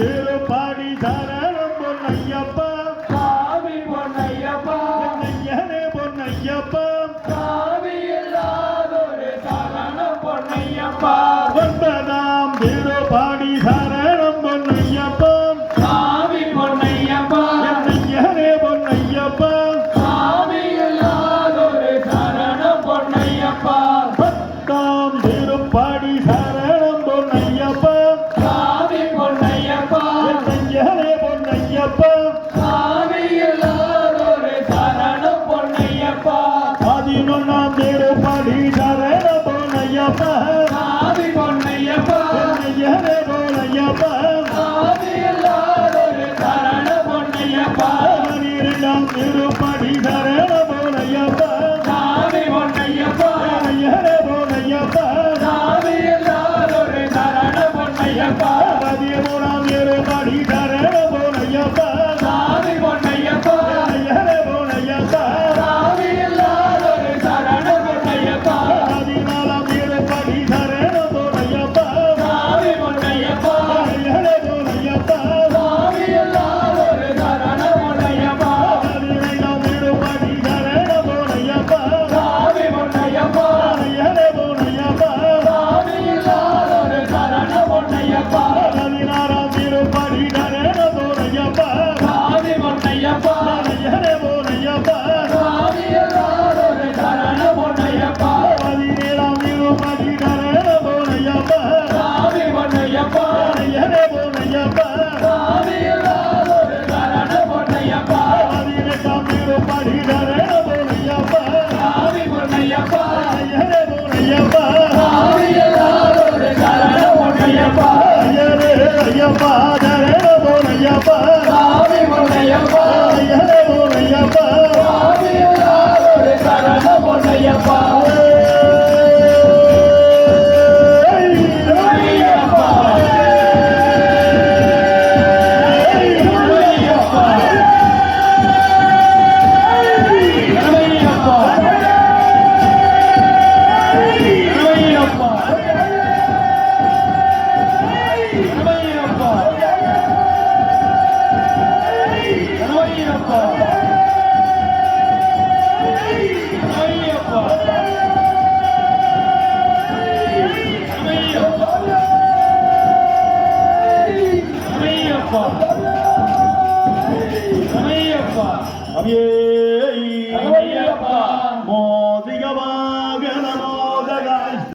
திருப்பாடி சரணம் பொன்னையப்பா சாமி பொன்னையப்பா பொன்னையனே பொன்னையப்பா சாமி இல்லாதொரு சரணம் பொன்னையப்பா ஒன்பதாம் திருப்பாடி சரணம் பொன்னையப்பா சாமி பொன்னையப்பா பொன்னையனே பொன்னையப்பா சாமி இல்லாதொரு சரணம் பொன்னையப்பா பத்தாம் திருப்பாடி சரணம் பொன்னையப்பா சாமி பொன்னையப்பா பொன்னையனே பொன்னையப்பா சாமி இல்லாதொரு சரணம் பொன்னையப்பா 11ஆம் திருப்பாடி சரணம் பொன்னையப்பா சாமி பொன்னையப்பா பொன்னையனே பொன்னையப்பா சாமி இல்லாதொரு சரணம் பொன்னையப்பா 12ஆம் திருப்பாடி சரணம் பொன்னையப்பா சாமி பொன்னையப்பா பொன்னையனே பொன்னையப்பா சாமி இல்லாதொரு சரணம் பொன்னையப்பா 13ஆம் திருப்பாடி சரணம் பொன்னையப்பா சாமி பொன்னையப்பா பொன்னையனே பொன்னையப்பா சாமி இல்லாதொரு சரணம் பொன்னையப்பா 14ஆம் திருப்பாடி சரணம் பொன்னையப்பா சாமி பொன்னையப்பா பொன்னையனே பொன்னையப்பா சாமி இல்லாதொரு சரணம் பொன்னையப்பா 15ஆம் திருப்பாடி சரணம் பொன்னையப்பா சாமி பொன்னையப்பா பொன்னையனே பொன்னையப்பா சாமி இல்லாதொரு சரணம் பொன்னையப்பா 16ஆம் திருப்பாடி சரணம் பொன்னையப்பா சாமி பொன்னையப்பா பொன்னையனே பொன்னையப்பா சாமி இல்லாதொரு சரணம் பொன்னையப்பா 17ஆம் திருப்பாடி சரணம் பொன்னையப்பா சாமி பொன்னையப்பா பொன்னையனே பொன்னையப்பா சாமி இல்லாதொரு சரணம் பொன்னையப்பா 18ஆம் திருப்பாடி சரணம் பொன்னையப்பா சாமி பொன்னையப்பா பொன்னையனே பொன்னையப்பா சாமி இல்லாதொரு சரணம் பொன்னையப்பா ஐயரே ஐயப்பா சரணம் பொன்னையப்பா சாமி பொன்னையப்பா பொன்னையனே பொன்னையப்பா சாமி இல்லாதொரு சரணம் பொன்னையப்பா பொன்னையப்பா பொன்னையப்பா பொன்னையப்பா பொன்னையப்பா பொன்னையப்பா அபியே